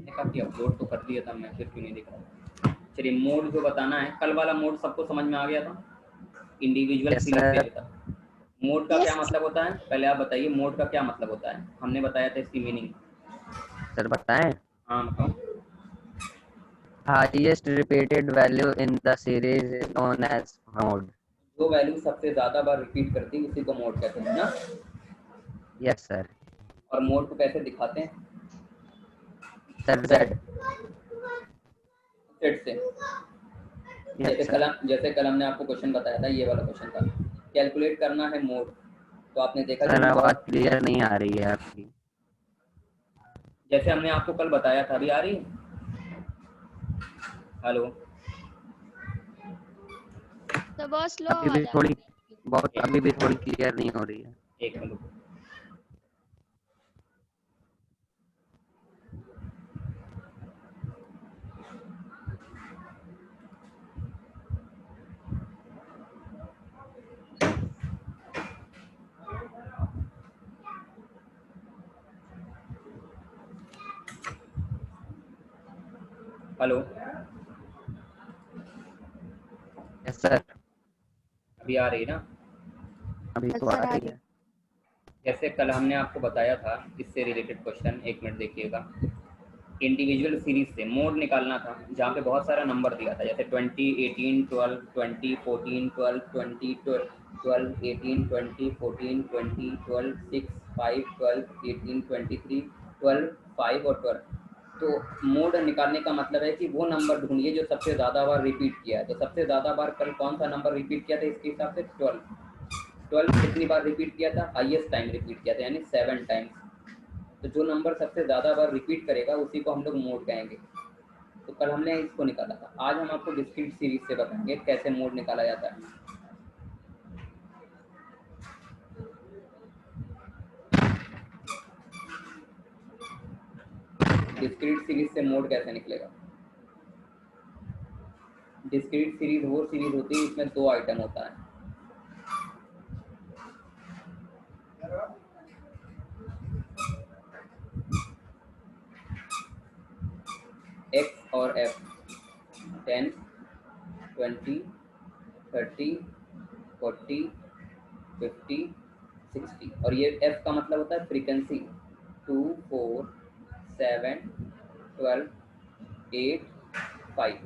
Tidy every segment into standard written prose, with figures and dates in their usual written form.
मैंने काफी अपलोड तो कर दिया था मैं, फिर क्यों नहीं दिख रहा। चलिए मोड जो बताना है, कल वाला मोड सबको समझ में आ गया था, इंडिविजुअल यस सीरीज सर। पे था। मोड का क्या मतलब होता है, पहले आप बताइए मोड का क्या मतलब होता है, हमने बताया था इसकी मीनिंग। सर बताएं। हाँ बताओ। Highest repeated value in the series is known as mode. जो वैल्यू सबसे ज्यादा बार रिपीट करती है उसी को मोड कहते हैं ना। Yes sir. और मोड को कैसे दिखाते हैं, सर जेड। सेट से। Yes sir. जैसे कल हमने आपको क्वेश्चन बताया था, ये वाला क्वेश्चन था, कैलकुलेट करना है मोड। तो आपने देखा कि सर हमने आवाज बहुत, क्लियर नहीं आ रही है आपकी। जैसे हमने आपको कल बताया था, अभी आ रही है? हेलो। तो बहुत स्लो अभी भी आवाज आ थोड़ी, रही है। बहुत एक अभी भी थोड़ी क्लियर नहीं हो रही है। एक मिनट। हेलो। Yes sir. अभी आ रही है ना? अभी तो आ सर आ रही रही। है। जैसे कल हमने आपको बताया था, इससे रिलेटेड क्वेश्चन, एक मिनट देखिएगा। इंडिविजुअल सीरीज से मोड निकालना था, जहाँ पे बहुत सारा नंबर दिया था, जैसे 20, 18, 12, 20, 14, 12, 20, 12, 18, 20, 14, 20, 12, 6, 5, 12, 18, 23, 12, 5 और 12। तो मोड निकालने का मतलब है कि वो नंबर ढूंढिए जो सबसे ज़्यादा बार रिपीट किया है। तो सबसे ज़्यादा बार कल कौन सा नंबर रिपीट किया था, इसके हिसाब से 12। 12 कितनी बार रिपीट किया था, हाईएस्ट टाइम रिपीट किया था, यानी 7 टाइम्स। तो जो नंबर सबसे ज़्यादा बार रिपीट करेगा उसी को हम लोग मोड कहेंगे। तो कल हमने इसको निकाला था, आज हम आपको डिस्क्रीट सीरीज से बताएंगे कैसे मोड निकाला जाता है। डिस्क्रीट सीरीज से मोड कैसे निकलेगा। डिस्क्रीट सीरीज वो सीरीज होती है इसमें 2 आइटम होता है, एक्स और एफ। 10, 20, 30, 40, 50, 60। और ये एफ का मतलब होता है फ्रीक्वेंसी। 2, 4, 7, 12, 8, 5।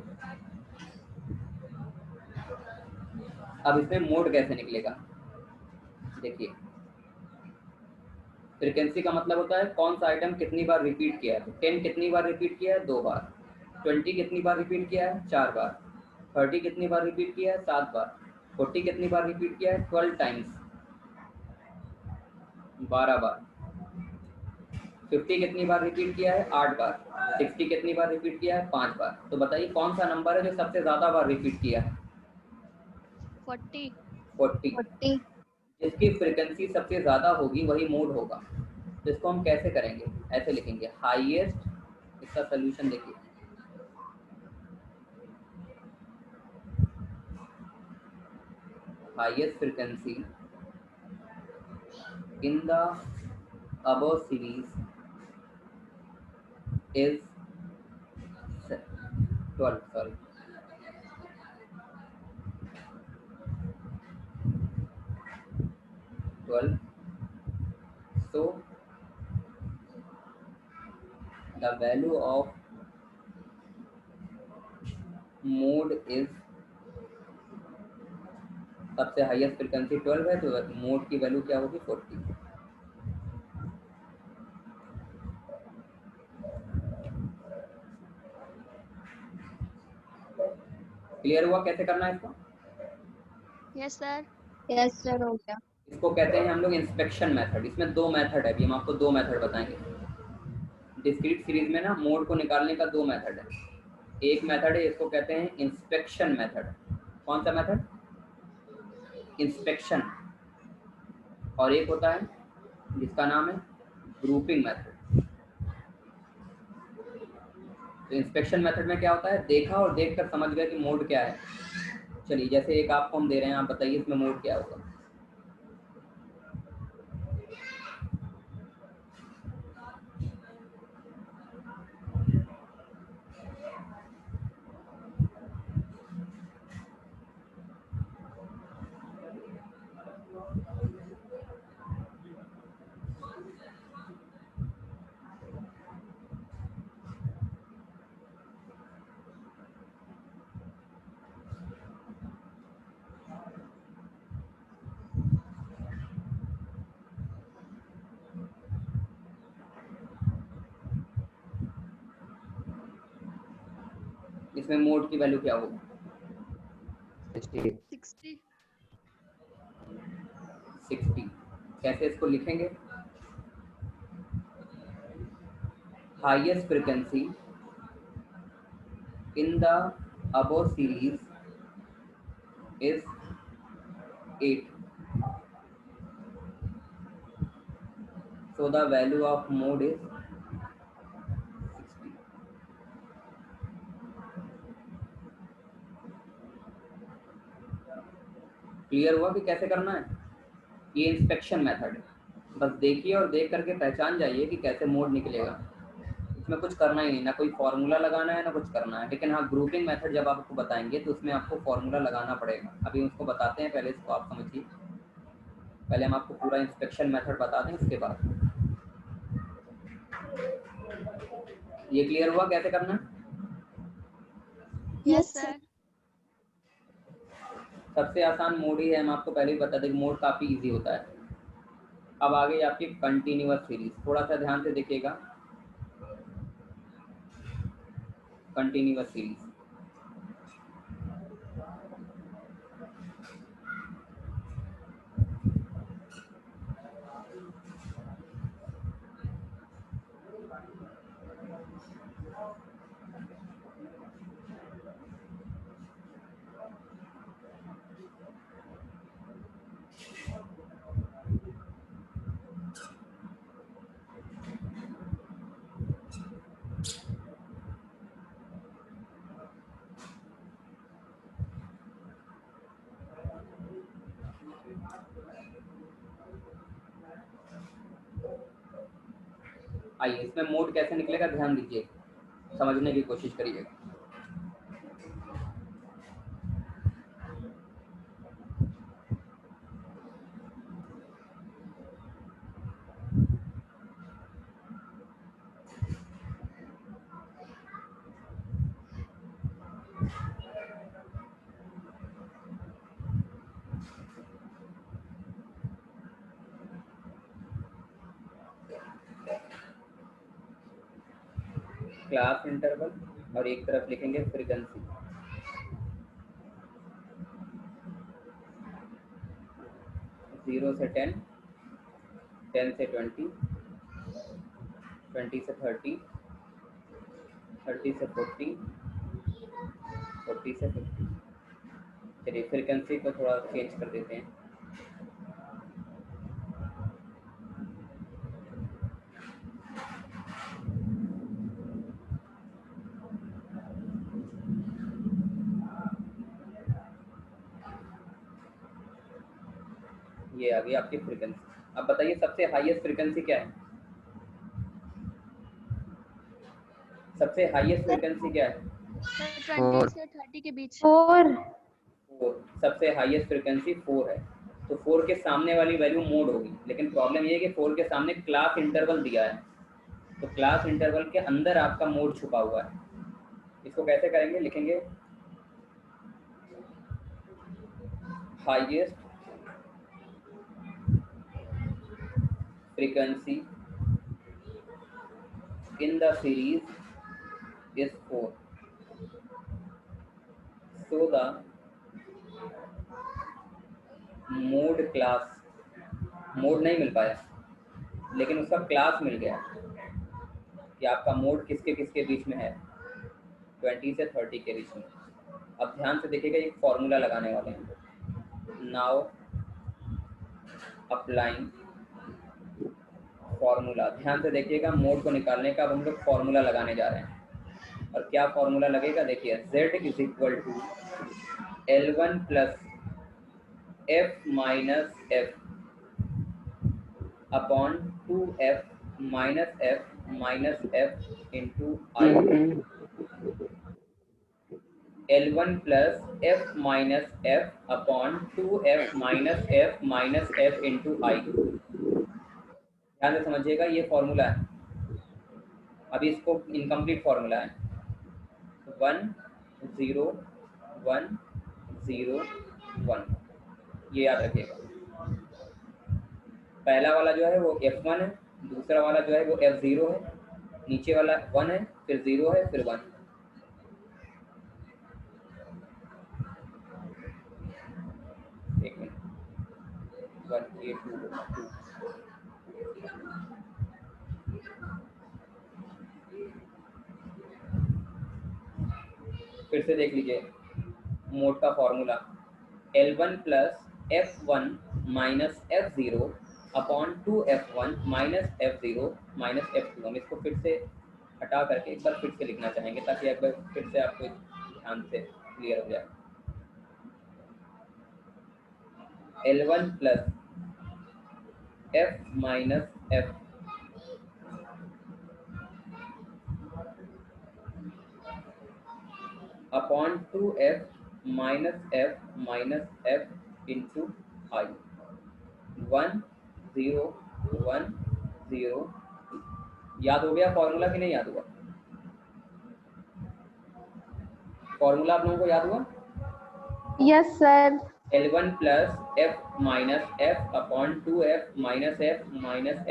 अब इसमें मोड कैसे निकलेगा, देखिए। फ्रीक्वेंसी का मतलब होता है कौन सा आइटम कितनी बार रिपीट किया है। तो 10 कितनी बार रिपीट किया है, 2 बार। 20 कितनी बार रिपीट किया है, 4 बार। 30 कितनी बार रिपीट किया है, 7 बार। 40 कितनी बार रिपीट किया है, 12 टाइम्स, 12 बार। 50 कितनी बार रिपीट किया है, 8 बार। 60 कितनी बार रिपीट किया है, 5 बार। तो बताइए कौन सा नंबर है जो सबसे ज्यादा बार रिपीट किया है। 40। 40। जिसकी फ्रीक्वेंसी सबसे ज्यादा होगी वही मोड होगा। तो इसको हम कैसे करेंगे, ऐसे लिखेंगे हाईएस्ट। इसका सोल्यूशन देखिए, highest frequency in the above series is 12, sorry, 12. So the value of mode is, सबसे हाईएस्ट फ्रिक्वेंसी 12 है, तो मोड की वैल्यू क्या होगी, 40। क्लियर हुआ कैसे करना है इसको। Yes sir. यस सर हो गया। इसको कहते हैं हम लोग इंस्पेक्शन मेथड। इसमें 2 मेथड है, अभी हम आपको 2 मेथड बताएंगे। डिस्क्रीट सीरीज में ना मोड को निकालने का 2 मेथड है। एक मेथड है, इसको कहते हैं इंस्पेक्शन मेथड। कौन सा मेथड, इंस्पेक्शन। और एक होता है जिसका नाम है ग्रुपिंग मेथड। तो इंस्पेक्शन मेथड में क्या होता है, देखा और देखकर समझ गए कि मोड क्या है। चलिए जैसे एक आपको हम दे रहे हैं, आप बताइए इसमें मोड क्या होगा। इसमें मोड की वैल्यू क्या होगी? 60. 60. 60. कैसे इसको लिखेंगे? Highest frequency in the above series is 8. So the value of mode is 60. Clear हुआ कि कैसे करना है? ये इंस्पेक्शन मेथड है, बस देखिए और देख करके पहचान जाइए कि कैसे मोड निकलेगा। इसमें कुछ करना ही नहीं, ना कोई फॉर्मूला लगाना है ना कुछ करना है। लेकिन हाँ, ग्रुपिंग मेथड जब आपको बताएंगे तो उसमें आपको फॉर्मूला लगाना पड़ेगा। अभी उसको बताते हैं, पहले इसको आप समझिए। पहले हम आपको पूरा इंस्पेक्शन मेथड बता दें, उसके बाद ये क्लियर हुआ कैसे करना है? Yes, sir. सबसे आसान मोड ही है, हम आपको पहले ही बता दें, मोड काफ़ी इजी होता है। अब आ गई आपकी कंटिन्यूअस सीरीज, थोड़ा सा ध्यान से देखिएगा। कंटिन्यूअस सीरीज आइए, इसमें मोड कैसे निकलेगा ध्यान दीजिए, समझने की कोशिश करिएगा। क्लास इंटरवल और एक तरफ लिखेंगे फ्रीक्वेंसी। जीरो से 10, 10 से 20, 20 से 30, 30 से 40, 40 से 50। चलिए फ्रीक्वेंसी को थोड़ा चेंज कर देते हैं। ये आ गई आपकी फ्रीक्वेंसी। अब बताइए सबसे हाईएस्ट फ्रीक्वेंसी क्या है? सबसे हाईएस्ट फ्रीक्वेंसी क्या है? Sir, 20 से 30 के बीच. 4. 4। सबसे हाईएस्ट फ्रीक्वेंसी 4 है, तो 4 के सामने वाली वैल्यू मोड होगी। लेकिन प्रॉब्लम ये है कि 4 के सामने क्लास इंटरवल दिया है, तो क्लास इंटरवल के अंदर आपका मोड छुपा हुआ है। इसको कैसे करेंगे? लिखेंगे highest frequency in the series is 4. So the mode class, mode नहीं मिल पाया लेकिन उसका क्लास मिल गया कि आपका मोड किसके किसके बीच में है, 20 से 30 के बीच में। अब ध्यान से देखिएगा, एक फॉर्मूला लगाने वाले हैं। नाउ अप्लाइंग फॉर्मूला, ध्यान से देखिएगा, मोड को निकालने का अब हम लोग फॉर्मूला लगाने जा रहे हैं। और क्या फॉर्मूला लगेगा? देखिए, z is equal to L1 plus f minus f upon 2f minus f into i। L1 plus f minus f upon 2f minus f into i। ध्यान से समझिएगा, ये फॉर्मूला है। अभी इसको इनकम्प्लीट फॉर्मूला है। 1 0 1 0 1, ये याद रखिएगा। पहला वाला जो है वो f1 है, दूसरा वाला जो है वो f0 है, नीचे वाला 1 है, फिर 0 है, फिर 1। 1 ये 2 होगा 2। फिर से देख लीजिए मोड का formula L1 plus F1 minus F0 upon 2F1 minus F0 minus F2। हम इसको फिर से हटा करके एक बार फिर से लिखना चाहेंगे ताकि एक बार फिर से आपको ध्यान से क्लियर हो जाए। L1 plus F minus F upon 2F minus F into I 1 0 1 0। याद हो गया फॉर्मूला कि नहीं याद हुआ? फॉर्मूला आप लोगों को याद हुआ? Yes sir. L1 plus F minus F upon 2F minus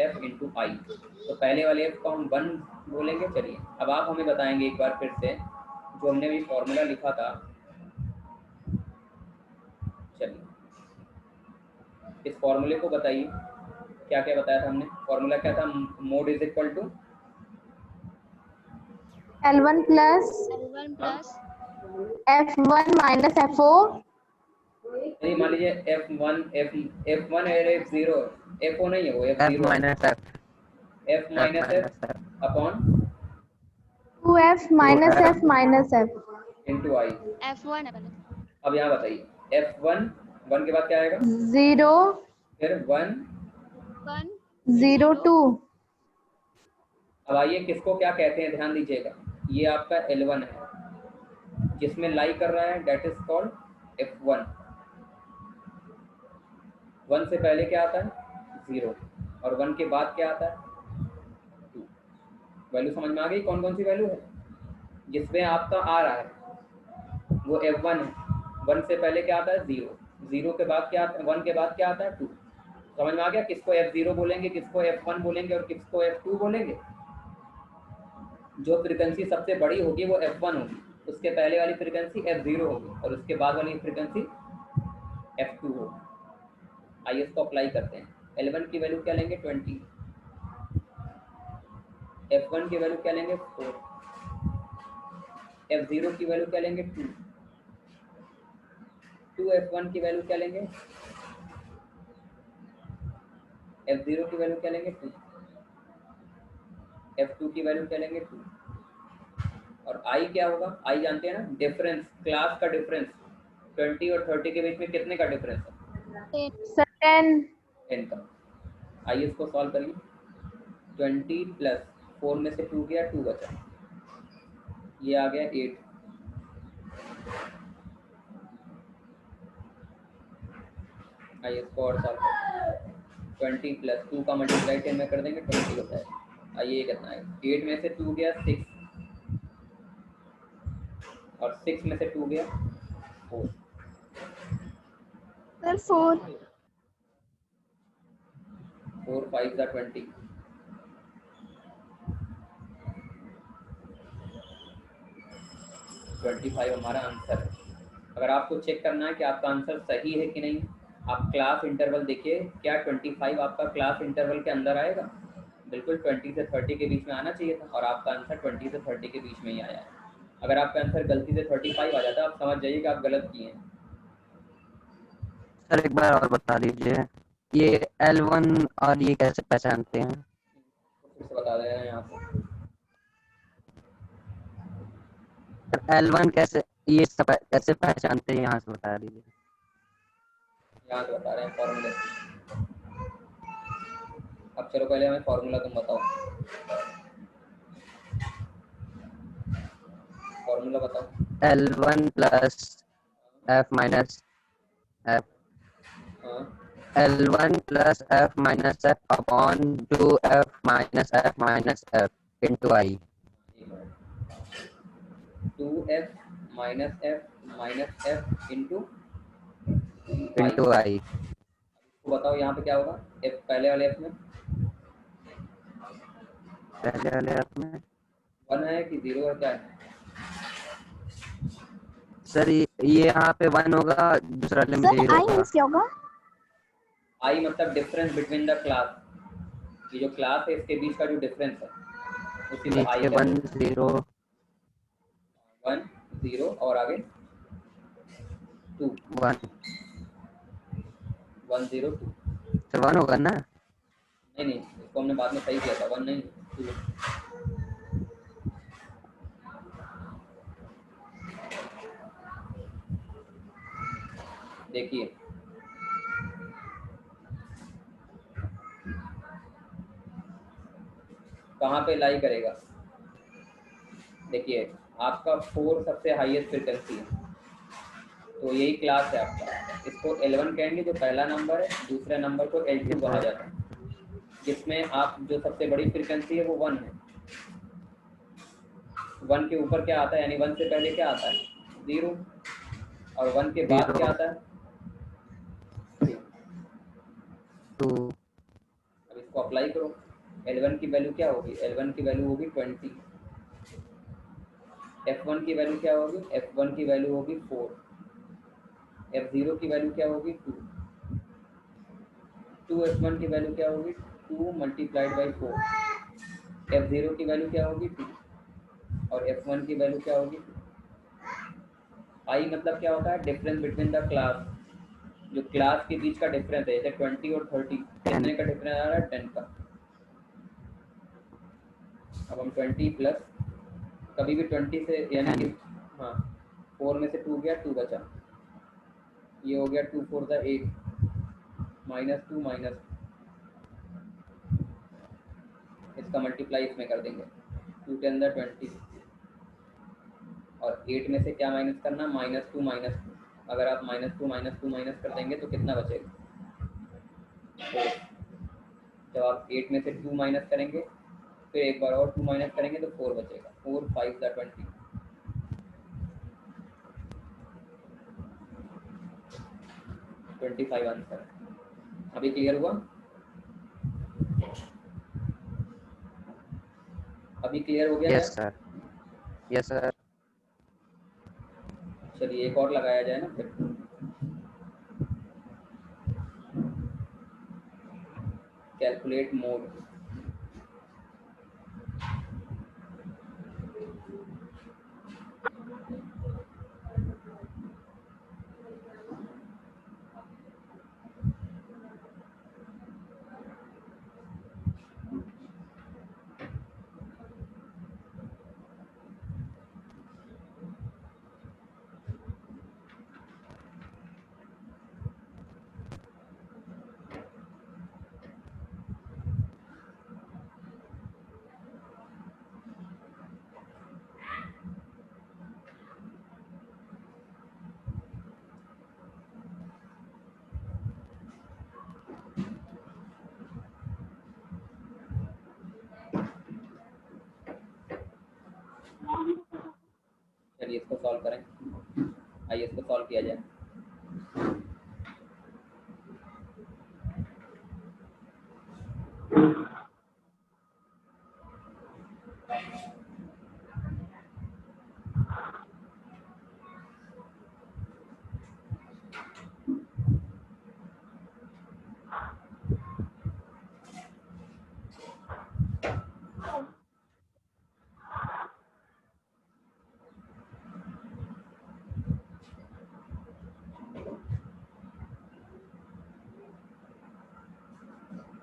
F into I. तो पहले वाले F को हम 1 बोलेंगे। चलिए अब आप हमें बताएंगे एक बार फिर से जो हमने भी फॉर्मूला लिखा था। चलिए इस फॉर्मूले को बताइए, क्या क्या बताया था हमने? फॉर्मूला क्या था? Mode is equal to L1 plus F1 minus F0। नहीं, मान लीजिए F1 और F0, F0 नहीं है वो, F F0 minus F F minus F upon 2F minus F minus F into I. F1 अब यहाँ बताइए F1 1 के बाद क्या आएगा? 0 फिर 1 0 2। अब आइए किसको क्या कहते हैं, ध्यान दीजिएगा। ये आपका L1 है जिसमें लाई कर रहा है, डेट इज कॉल्ड F1। 1 से पहले क्या आता है? 0 और 1 के बाद क्या आता है? 2। वैल्यू समझ में आ गई कौन कौन सी वैल्यू है जिसमें आपका आ रहा है? वो F1 है। 1 से पहले क्या आता है? 0। 0 के बाद क्या आता है? 1 के बाद क्या आता है? 2। समझ में आ गया किसको F0 बोलेंगे, किसको F1 बोलेंगे और किसको F2 बोलेंगे? जो फ्रीक्वेंसी सबसे बड़ी होगी वो F1 होगी, उसके पहले वाली फ्रीक्वेंसी F0 होगी और उसके बाद वाली फ्रीक्वेंसी F2 होगी। आइए इसको अप्लाई करते हैं। L1 की वैल्यू क्या लेंगे? 20। F1 की वैल्यू क्या लेंगे? 4। F0 की वैल्यू क्या लेंगे? 2। 2F1 की वैल्यू क्या लेंगे? F0 की वैल्यू क्या लेंगे? 2। F2 की वैल्यू क्या लेंगे? 2। और आई क्या होगा? आई जानते हैं ना, डिफरेंस, क्लास का डिफरेंस। 20 और 30 के बीच में कितने का डिफरेंस है? 10 10 का। आइए इसको सॉल्व करिए। 20 प्लस 4 में से 2 गया, 2 बचा, ये आ गया 8। आइए इसको और सॉल्व करें। 20 प्लस 2 का मल्टीप्लाई 10 में कर देंगे, 20 होता है। आइए ये कितना है? 8 में से 2 गया 6 और 6 में से 2 गया 4। सर 4 4 5 ज़ा 20। 25 हमारा आंसर है। अगर आपको चेक करना है कि आपका आंसर सही है कि नहीं, आप क्लास इंटरवल देखिए, क्या 25 आपका क्लास इंटरवल के अंदर आएगा? बिल्कुल 20 से 30 के बीच में आना चाहिए था और आपका आंसर 20 से 30 के बीच में ही आया है। अगर आपका आंसर गलती से 35 आ जाता है, आप समझ जाइए कि आप गलत किए हैं। सर एक बार और बता दीजिए, ये L1 और ये कैसे पहचानते हैं? फिर से बता रहे हैं यहाँ पे। L1 कैसे, ये सब कैसे पहचानते हैं, यहाँ से बता दीजिए। यहाँ से बता रहे हैं फॉर्मूले। अब चलो पहले हमें फॉर्मूला तुम बताओ, फॉर्मूला बताओ। L1 plus F minus F, हाँ L1 plus F minus F upon 2F minus F into I. 2F minus F into I. तो बताओ यहाँ पे क्या होगा? F पहले वाले F में पहले वाले F में 1 है कि 0 है, क्या है? सर ये यहाँ पे 1 होगा, दूसरा वाले में 0 आई होगा। मींस क्या होगा? आई मतलब डिफरेंस बिटवीन द क्लास, ये जो क्लास है इसके बीच का जो डिफरेंस है उसी को आई नीचे कहते 1 हैं। 0 1 0 और आगे 2, 1 1 0 2। तो 1 होगा ना। नहीं नहीं, इसको हमने बाद में सही किया था, 1 नहीं 2। देखिए कहाँ पे लाई करेगा, देखिए आपका 4 सबसे हाईएस्ट फ्रिक्वेंसी है, तो यही क्लास है आपका। इसको L1 कहेंगे जो पहला नंबर है, दूसरे नंबर को L2 यस कहा सर। जाता है, जिसमें आप जो सबसे बड़ी फ्रिक्वेंसी है वो 1 है। 1 के ऊपर क्या आता है, यानी 1 से पहले क्या आता है 0, और 1 के बाद 0 क्या आता है 2। 2 अब इसको अप्लाई करो, L1 की वैल्यू क्या होगी, L1 की वैल्यू होगी 20, F1 की वैल्यू क्या होगी, F1 की वैल्यू होगी 4, F0 की वैल्यू क्या होगी 2, 2 F1 की वैल्यू क्या होगी 2 मल्टीप्लाइड बाई 4, F0 की वैल्यू क्या होगी 2, और F1 की वैल्यू क्या होगी 2। आई मतलब क्या होता है, डिफरेंस बिटवीन द क्लास, जो क्लास के बीच का डिफरेंस है, जैसे 20 और 30 10 कितने का डिफरेंस आ रहा है 10 का। अब हम 20 प्लस, कभी भी 20 से यानी कि 10 हाँ 4 में से 2 गया 2 बचा, ये हो गया 2 4 द 8 -2 माइनस, इसका मल्टीप्लाई इसमें कर देंगे 2 10 द 20, और 8 में से क्या माइनस करना, -2 -2, अगर आप -2 -2 माइनस कर देंगे तो कितना बचेगा 4। जब आप 8 में से 2 माइनस करेंगे फिर एक बार और 2 माइनस करेंगे तो 4 बचेगा, 4 5 द 20, 25 आंसर है। अभी क्लियर हुआ, अभी क्लियर हो गया क्या। Yes sir. Yes sir. चलिए एक और लगाया जाए ना फिर, कैलकुलेट मोड। चलिए इसको सॉल्व करें, आइए इसको सॉल्व किया जाए।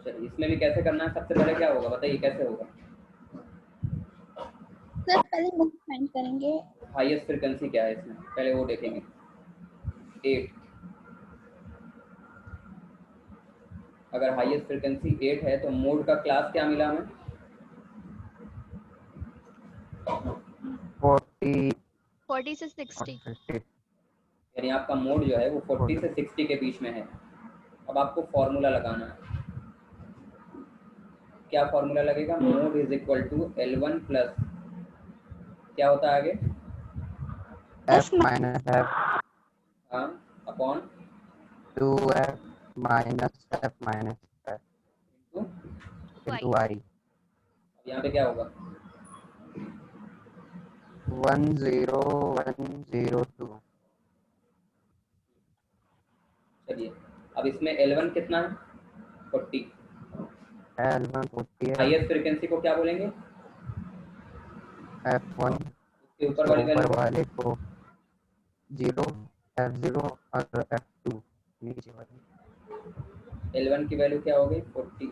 चलिए इसमें भी कैसे करना है, सबसे पहले क्या होगा बताइए कैसे होगा। सर पहले बुक फाइंड करेंगे। हाईएस्ट फ्रिक्वेंसी क्या है इसमें, पहले वो देखेंगे 8, अगर हाईएस्ट फ्रिक्वेंसी 8 है तो मोड का क्लास क्या मिला हमें 40 40 से 60। 50 यानी आपका मोड जो है वो 40 से 40 60 के बीच में है। अब आपको फॉर्मूला लगाना है, क्या फॉर्मूला लगेगा, mode is equal to L1 plus क्या होता है आगे f minus f हाँ upon 2f minus f minus f into I। यहाँ पे क्या होगा 10102। चलिए अब इसमें L1 कितना है 40। L1 40 है, हाईएस्ट फ्रीक्वेंसी को क्या बोलेंगे? F1 उसके ऊपर उसके वाली ऊपर वैल्यू वाले को 0, F0 और F2 नीचे वाली। L1 की वैल्यू क्या होगी? 40।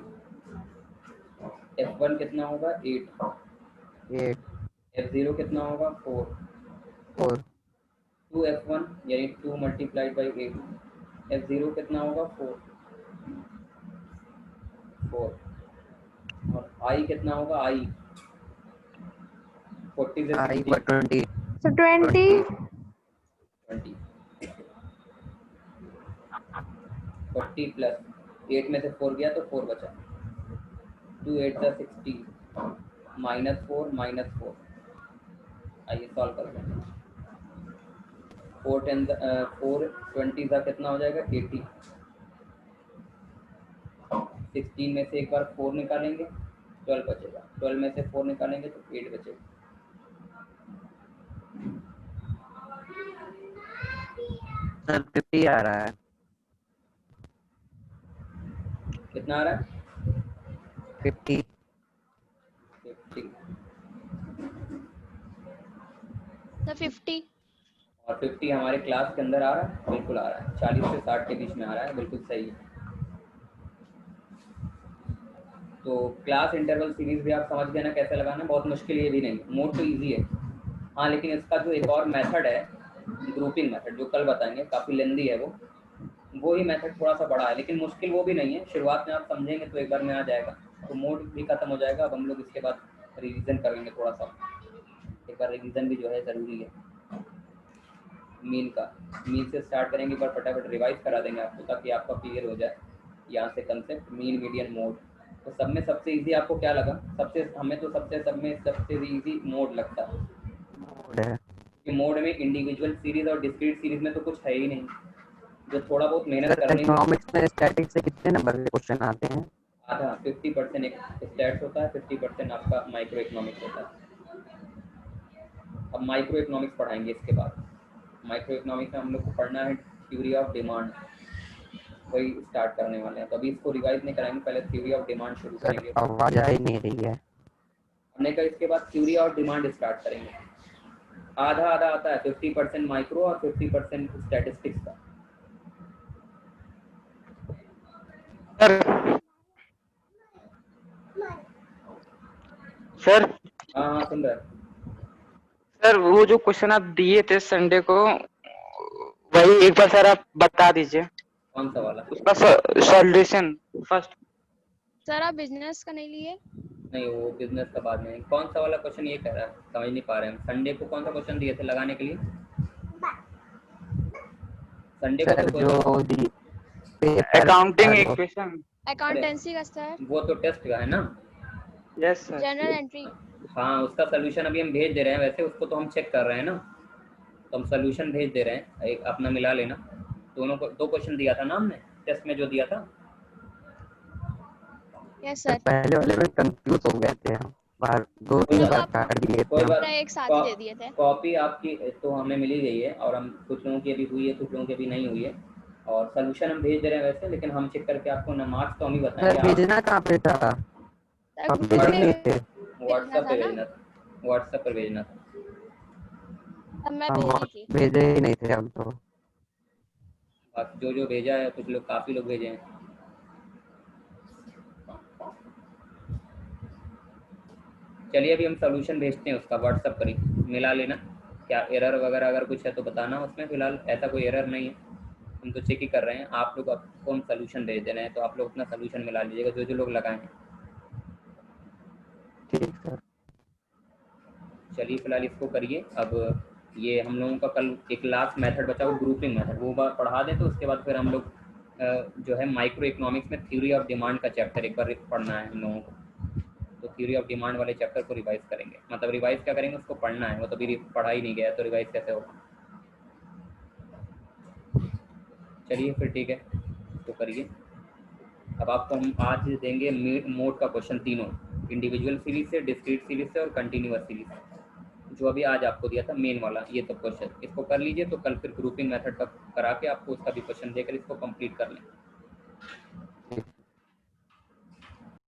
F1 कितना होगा? 8। 8 F0 कितना होगा? 4। 4 2F1 यानी 2 मल्टीप्लाइड बाई 8। F0 कितना होगा? 4। और I कितना होगा? I 40 से I 60 20 So 20. 20। 40 प्लस 8 में से 4 गया तो 4 बचा। 2 8 सा 60 -4 -4। आइए सॉल्व करते हैं। 4 20 का कितना हो जाएगा? 80। 16 में से एक बार 4 निकालेंगे 12 बचेगा। 12 में से 4 निकालेंगे तो 8 बचेगा। सर 50 आ रहा है। कितना आ रहा है? 50 50। तो 50। और 50 हमारे क्लास के अंदर आ रहा है? बिल्कुल आ रहा है। 40 से 60 के बीच में आ रहा है, बिल्कुल सही है। तो क्लास इंटरवल सीरीज भी आप समझ गए ना कैसे लगाना है? बहुत मुश्किल ये भी नहीं, मोड तो इजी है। हाँ, लेकिन इसका जो एक और मेथड है, ग्रुपिंग मेथड, जो कल बताएंगे, काफ़ी लेंदी है वो ही मेथड थोड़ा सा बड़ा है, लेकिन मुश्किल वो भी नहीं है। शुरुआत में आप समझेंगे तो एक बार में आ जाएगा। तो मोड भी खत्म हो जाएगा। अब हम लोग इसके बाद रिवीजन करेंगे थोड़ा सा। एक बार रिवीजन भी जो है ज़रूरी है। मीन से स्टार्ट करेंगे, एक बार फटाफट रिवाइज करा देंगे आपको, ताकि आपका क्लियर हो जाए यहाँ से कंसेप्ट मीन, मीडियन, मोड। तो सब में सबसे इजी आपको क्या लगा? हमें तो सबसे इजी मोड लगता है, मोड है। कि मोड में इंडिविजुअल सीरीज और डिस्क्रीट सीरीज में तो कुछ है ही नहीं। जो थोड़ा बहुत मेहनत सर करनी है, इकोनॉमिक्स में स्टैटिक से कितने नंबर के क्वेश्चन आते हैं? आधा 50% एक स्टैट्स होता है, 50% आपका माइक्रो इकोनॉमिक्स होता है। अब माइक्रो इकोनॉमिक्स पढ़ाएंगे इसके बाद। माइक्रो इकोनॉमिक्स में हम लोग को पढ़ना है थ्योरी ऑफ डिमांड, वही स्टार्ट करने वाले हैं। तो अभी इसको रिवाइज नहीं कराएंगे, पहले थ्योरी ऑफ डिमांड शुरू सर करेंगे। आवाज आ ही नहीं रही है। हमने कहा इसके बाद थ्योरी ऑफ डिमांड स्टार्ट करेंगे। आधा आधा आता है, 50% माइक्रो और 50% स्टैटिस्टिक्स का। सर हाँ हाँ, सुन रहा है। सर वो जो क्वेश्चन आप दिए थे संडे को, वही एक बार सर आप बता दीजिए कौन सा वाला? उसका सॉल्यूशन फर्स्ट। सर आप बिजनेस का नहीं लिए? नहीं, वो बिजनेस का बाद में। कौन सा वाला क्वेश्चन ये कह रहा है? समझ नहीं पा रहे हैं। संडे को कौन सा क्वेश्चन दिए थे लगाने के लिए? संडे को सर तो जो पेपर अकाउंटिंग इक्वेशन। अकाउंटेंसी का सर। वो तो टेस्ट का है ना। Yes sir. General entry. हाँ, उसका सोल्यूशन अभी हम भेज दे रहे हैं। वैसे उसको तो हम चेक कर रहे हैं ना, तो हम सोल्यूशन भेज दे रहे हैं। एक अपना मिला लेना। दोनों को 2 क्वेश्चन दिया था ना हमने टेस्ट में, जो दिया था। Yes sir sir. पहले वाले में कंफ्यूज हो गए थे हम, बार दो कोई तीन बात बार आप काट दिए थे कोई हम। बात पूरा एक साथ ही दे दिए थे। कॉपी आपकी तो हमें मिली गई है, और हम कुछ लोगों की अभी हुई है, कुछ लोगों की अभी नहीं हुई है। और सोल्यूशन हम भेज दे रहे हैं वैसे, लेकिन हम चेक करके आपको ना मार्क्स तो हम ही बताएंगे। सर आप भेजना कहाँ पे था? सर आप ग्रुप भेजे में नहीं थे? भेजना व्हाट्सएप था पे ना, भेजना था। व्हाट्सएप पर भेजना था। तब मैं हम भेजी थी। भेजे ही नहीं थे हम तो। बाकी जो जो भेजा है, कुछ लोग, काफ़ी लोग भेजे हैं। चलिए अभी हम सोल्यूशन भेजते हैं उसका, व्हाट्सएप पर ही मिला लेना। क्या एरर वगैरह अगर कुछ है तो बताना उसमें। फिलहाल ऐसा कोई एरर नहीं है, हम तो चेक ही कर रहे हैं। आप लोग अब कौन सोल्यूशन भेज दे रहे हैं, तो आप लोग अपना सोल्यूशन मिला लीजिएगा, जो जो लोग लगाए हैं। ठीक सर। चलिए फिलहाल इसको करिए। अब ये हम लोगों का कल एक लास्ट मेथड बचा, वो ग्रुपिंग मेथड, वो पढ़ा दें। तो उसके बाद फिर हम लोग जो है माइक्रो इकोनॉमिक्स में थ्योरी ऑफ डिमांड का चैप्टर एक बार पढ़ना है हम लोगों को। तो थ्योरी ऑफ डिमांड वाले चैप्टर को रिवाइज करेंगे। मतलब रिवाइज क्या करेंगे, उसको पढ़ना है। वो तो अभी पढ़ा ही नहीं गया, तो रिवाइज कैसे होगा? चलिए फिर ठीक है, तो करिए। अब आपको हम आज देंगे मोड का क्वेश्चन, तीनों, इंडिविजुअल सीरीज से, डिस्क्रीट सीरीज से और कंटिन्यूअस सीरीज से, जो अभी आज आपको दिया था मेन वाला। ये तो क्वेश्चन इसको कर लीजिए, तो कल फिर ग्रुपिंग मेथड का करा के आपको उसका भी क्वेश्चन देकर इसको कंप्लीट कर लें।